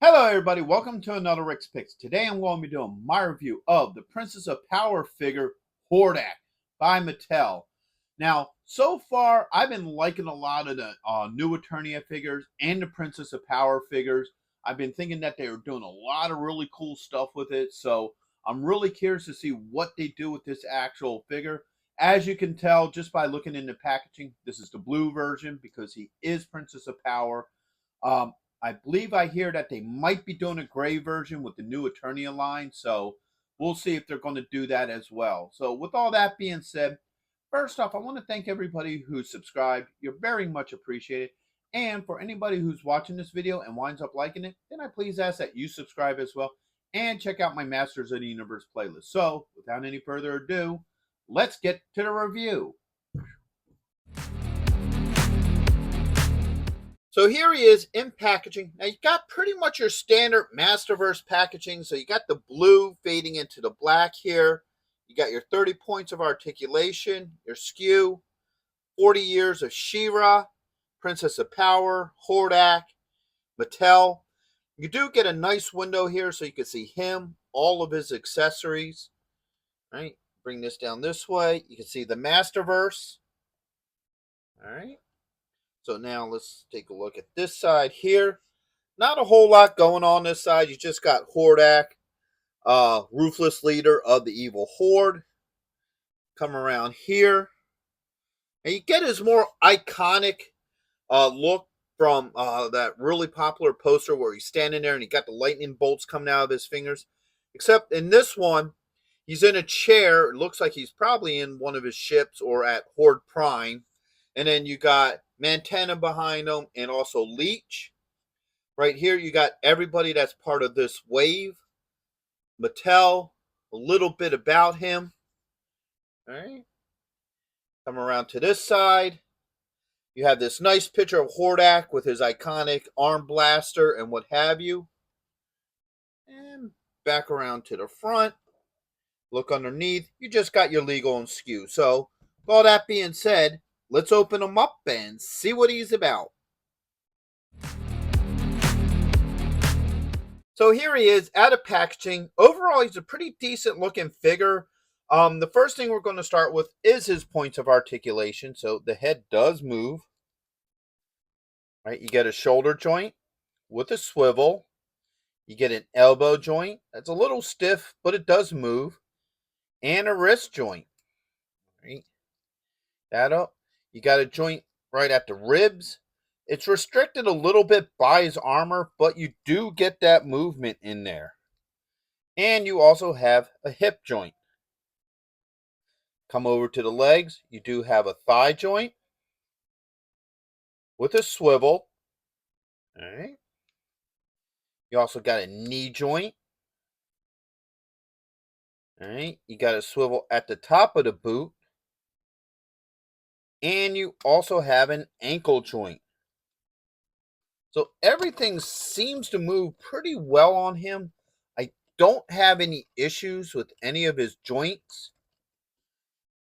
Hello everybody, welcome to another Rick's Picks. Today I'm going to be doing my review of the Princess of Power figure Hordak by Mattel. Now, so far I've been liking a lot of the new Eternia figures and the Princess of Power figures. I've been thinking that they were doing a lot of really cool stuff with it, so I'm really curious to see what they do with this actual figure. As you can tell just by looking in the packaging, this is the blue version because he is Princess of Power. Um, I believe I hear that they might be doing a gray version with the new Eternia line, so we'll see if they're going to do that as well. So with all that being said, first off, I want to thank everybody who's subscribed. You're very much appreciated. And for anybody who's watching this video and winds up liking it, then I please ask that you subscribe as well and check out my Masters of the Universe playlist. So without any further ado, let's get to the review. So here he is in packaging. Now you got pretty much your standard Masterverse packaging. So you got the blue fading into the black here. You got your 30 points of articulation, your skew, 40 years of She-Ra, Princess of Power, Hordak, Mattel. You do get a nice window here so you can see him, all of his accessories. All right, bring this down this way. You can see the Masterverse. All right. So now let's take a look at this side here. Not a whole lot going on this side. You just got Hordak, ruthless leader of the evil horde. Come around here. And you get his more iconic look from that really popular poster where he's standing there and he got the lightning bolts coming out of his fingers. Except in this one, he's in a chair. It looks like he's probably in one of his ships or at Horde Prime. And then you got Mantana behind him and also Leech. Right here, you got everybody that's part of this wave. Mattel, a little bit about him. All right. Come around to this side. You have this nice picture of Hordak with his iconic arm blaster and what have you. And back around to the front. Look underneath. You just got your legal and skew. So, with all that being said, let's open him up and see what he's about. So here he is out of packaging. Overall, he's a pretty decent looking figure. The first thing we're going to start with is his points of articulation. So the head does move. Right, you get a shoulder joint with a swivel. You get an elbow joint. That's a little stiff, but it does move. And a wrist joint. Right. That up. You got a joint right at the ribs. It's restricted a little bit by his armor, but you do get that movement in there. And you also have a hip joint. Come over to the legs. You do have a thigh joint with a swivel. All right. You also got a knee joint. All right. You got a swivel at the top of the boot. And you also have an ankle joint. So everything seems to move pretty well on him. I don't have any issues with any of his joints.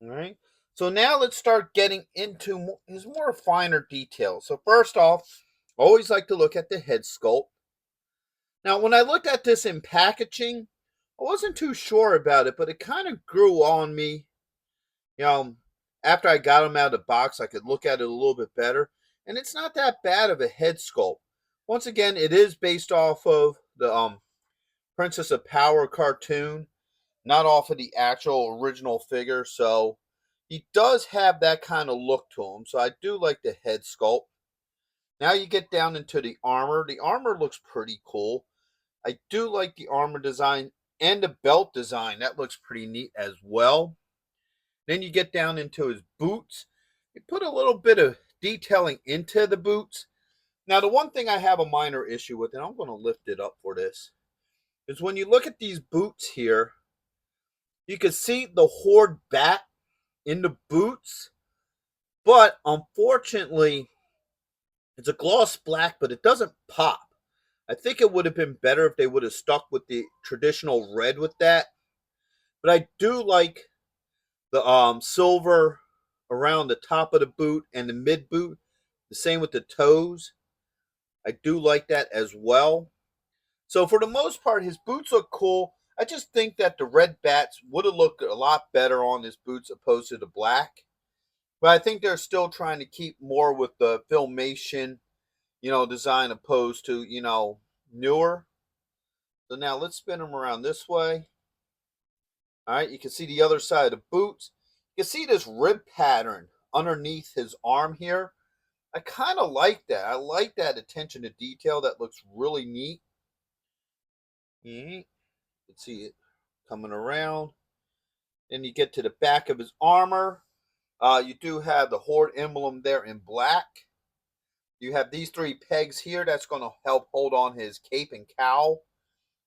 All right. So now let's start getting into his more finer details. So first off, I always like to look at the head sculpt. Now, when I looked at this in packaging, I wasn't too sure about it, but it kind of grew on me. After I got him out of the box, I could look at it a little bit better. And it's not that bad of a head sculpt. Once again, it is based off of the Princess of Power cartoon, not off of the actual original figure. So he does have that kind of look to him. So I do like the head sculpt. Now you get down into the armor. The armor looks pretty cool. I do like the armor design and the belt design. That looks pretty neat as well. Then you get down into his boots. You put a little bit of detailing into the boots. Now, the one thing I have a minor issue with, and I'm going to lift it up for this, is when you look at these boots here, you can see the Horde bat in the boots, but unfortunately, it's a gloss black, but it doesn't pop. I think it would have been better if they would have stuck with the traditional red with that, but I do like the silver around the top of the boot and the mid boot. The same with the toes. I do like that as well. So for the most part, his boots look cool. I just think that the red bats would have looked a lot better on his boots opposed to the black. But I think they're still trying to keep more with the filmation, design opposed to, newer. So now let's spin them around this way. All right, you can see the other side of the boots. You can see this rib pattern underneath his arm here. I kind of like that. I like that attention to detail. That looks really neat. You can see it coming around. Then you get to the back of his armor. You do have the Horde emblem there in black. You have these three pegs here. That's going to help hold on his cape and cowl.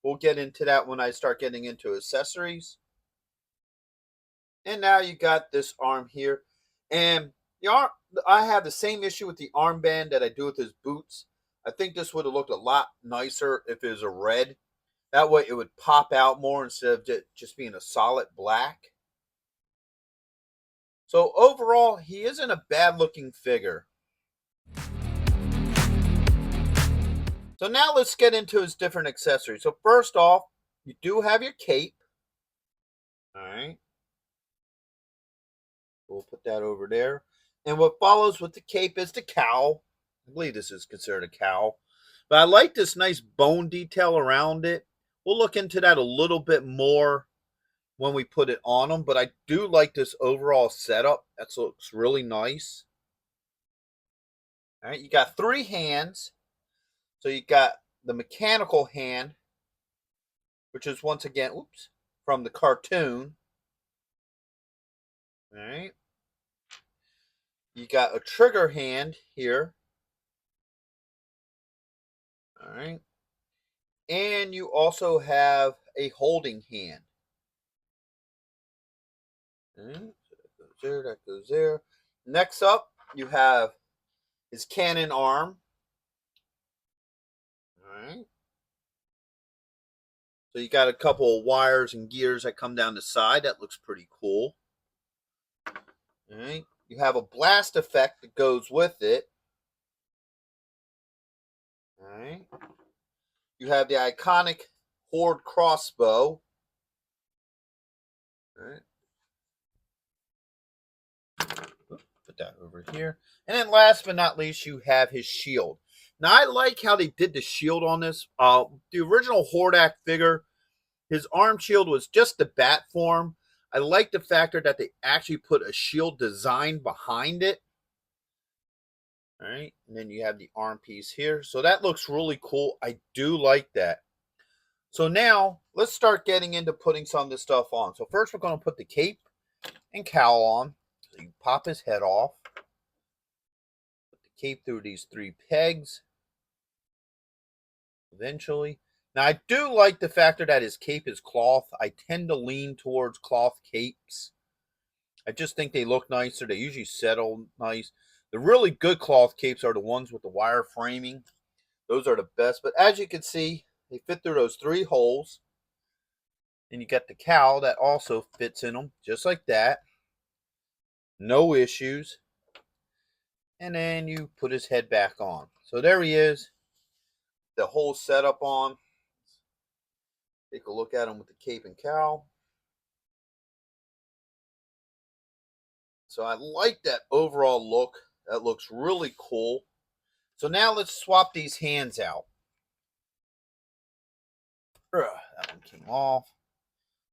We'll get into that when I start getting into accessories. And now you got this arm here. And the arm, I have the same issue with the armband that I do with his boots. I think this would have looked a lot nicer if it was a red. That way it would pop out more instead of just being a solid black. So overall, he isn't a bad looking figure. So now let's get into his different accessories. So first off, you do have your cape. All right. We'll put that over there. And what follows with the cape is the cowl. I believe this is considered a cowl. But I like this nice bone detail around it. We'll look into that a little bit more when we put it on him. But I do like this overall setup. That looks really nice. All right, you got three hands. So you got the mechanical hand, which is once again, from the cartoon. All right. You got a trigger hand here. All right. And you also have a holding hand. All right. So that goes there, that goes there. Next up, you have his cannon arm. All right. So you got a couple of wires and gears that come down the side. That looks pretty cool. All right. You have a blast effect that goes with it. All right. You have the iconic Horde crossbow. All right. Put that over here. And then last but not least, you have his shield. Now, I like how they did the shield on this. The original Hordak figure, his arm shield was just the bat form. I like the factor that they actually put a shield design behind it. All right. And then you have the arm piece here. So that looks really cool. I do like that. So now, let's start getting into putting some of this stuff on. So first, we're going to put the cape and cowl on. So you pop his head off. Put the cape through these three pegs. Eventually. Now, I do like the factor that his cape is cloth. I tend to lean towards cloth capes. I just think they look nicer. They usually settle nice. The really good cloth capes are the ones with the wire framing. Those are the best. But as you can see, they fit through those three holes. And you got the cowl that also fits in them, just like that. No issues. And then you put his head back on. So there he is. The whole setup on. Take a look at him with the cape and cowl. So I like that overall look. That looks really cool. So now let's swap these hands out. That one came off.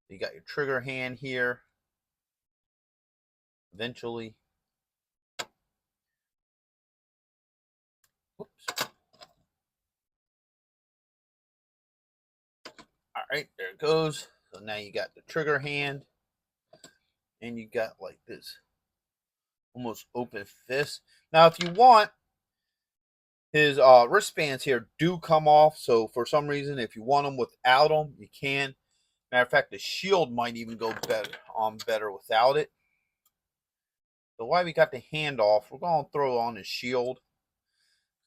You got your trigger hand here. Eventually. Whoops. All right, there it goes. So now you got the trigger hand. And you got like this almost open fist. Now, if you want, his wristbands here do come off. So for some reason, if you want them without them, you can. Matter of fact, the shield might even go better without it. So while we got the hand off, we're going to throw on the shield.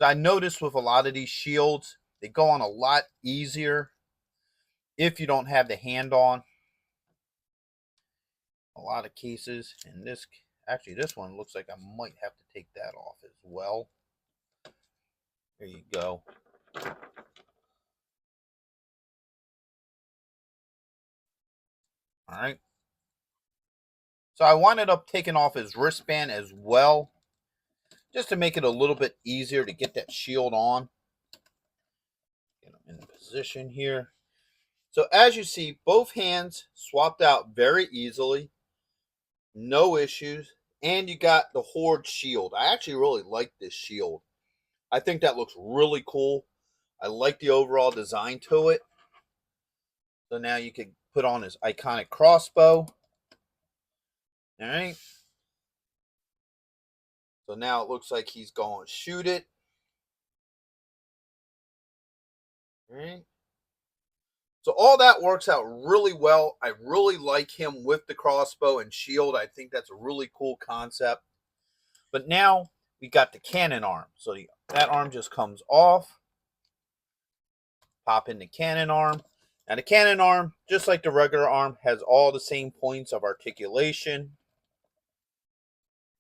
I noticed with a lot of these shields, they go on a lot easier if you don't have the hand on. A lot of cases. And this, actually, this one looks like I might have to take that off as well. There you go. All right. So I winded up taking off his wristband as well, just to make it a little bit easier to get that shield on. Get him in position here. So as you see, both hands swapped out very easily. No issues. And you got the Horde shield. I actually really like this shield. I think that looks really cool. I like the overall design to it. So now you can put on his iconic crossbow. All right. So now it looks like he's going to shoot it. All right. So all that works out really well. I really like him with the crossbow and shield. I think that's a really cool concept. But now we got the cannon arm. So that arm just comes off. Pop in the cannon arm. Now the cannon arm, just like the regular arm, has all the same points of articulation.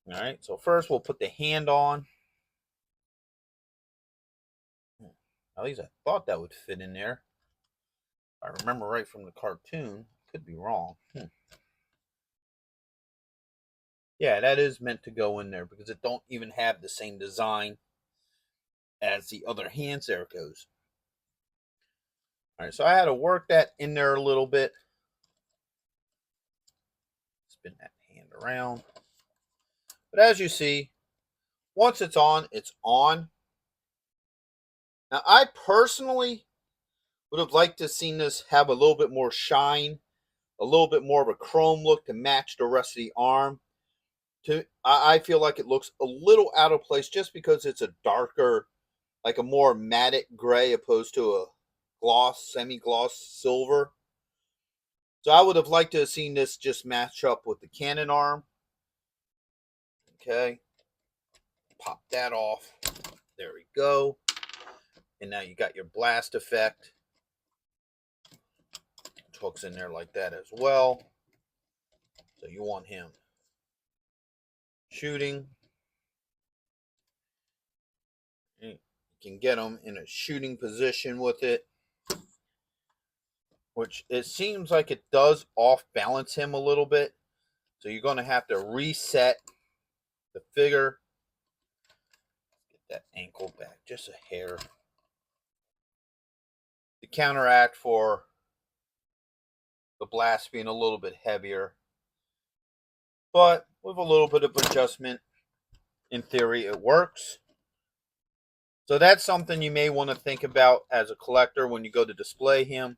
All right, so first we'll put the hand on. At least I thought that would fit in there. If I remember right from the cartoon. Could be wrong. Yeah, that is meant to go in there because it don't even have the same design as the other hands. There it goes. All right, so I had to work that in there a little bit. Spin that hand around. But as you see, once it's on, it's on. Now, I personally would have liked to have seen this have a little bit more shine, a little bit more of a chrome look to match the rest of the arm. I feel like it looks a little out of place just because it's a darker, like a more matte gray opposed to a gloss, semi-gloss silver. So I would have liked to have seen this just match up with the cannon arm. Okay. Pop that off. There we go. And now you got your blast effect. It hooks in there like that as well. So you want him shooting. You can get him in a shooting position with it, which it seems like it does off balance him a little bit. So you're going to have to reset the figure. Get that ankle back just a hair. To counteract for the blast being a little bit heavier. But with a little bit of adjustment, in theory, it works. So that's something you may want to think about as a collector when you go to display him,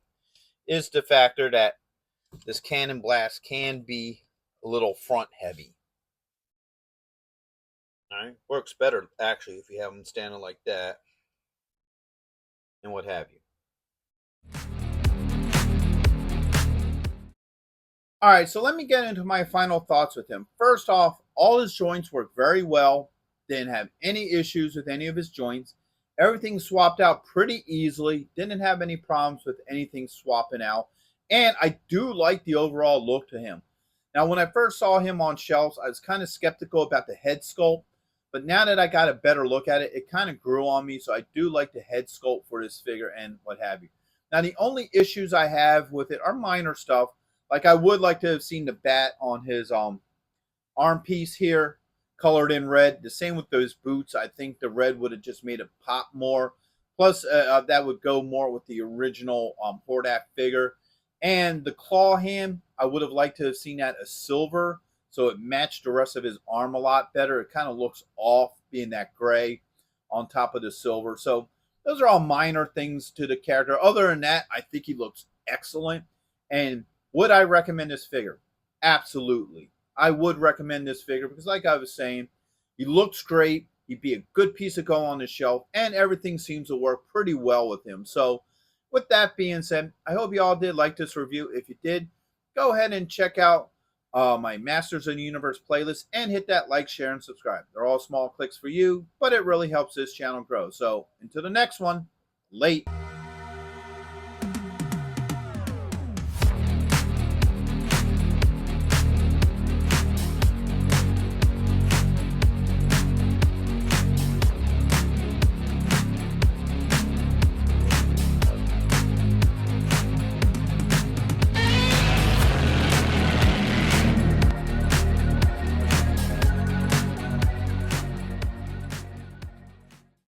is the factor that this cannon blast can be a little front heavy. All right, works better actually if you have him standing like that and what have you. All right, so let me get into my final thoughts with him. First off, all his joints work very well. Didn't have any issues with any of his joints. Everything swapped out pretty easily. Didn't have any problems with anything swapping out. And I do like the overall look to him. Now, when I first saw him on shelves, I was kind of skeptical about the head sculpt. But now that I got a better look at it, it kind of grew on me. So I do like the head sculpt for this figure and what have you. Now, the only issues I have with it are minor stuff. Like I would like to have seen the bat on his arm piece here, colored in red. The same with those boots. I think the red would have just made it pop more. Plus, that would go more with the original Hordak figure. And the claw hand, I would have liked to have seen that a silver, so it matched the rest of his arm a lot better. It kind of looks off being that gray on top of the silver. So those are all minor things to the character. Other than that, I think he looks excellent. And would I recommend this figure? Absolutely. I would recommend this figure because, like I was saying, he looks great. He'd be a good piece to go on the shelf, and everything seems to work pretty well with him. So, with that being said, I hope you all did like this review. If you did, go ahead and check out my Masters of the Universe playlist and hit that like, share, and subscribe. They're all small clicks for you, but it really helps this channel grow. So, until the next one, late.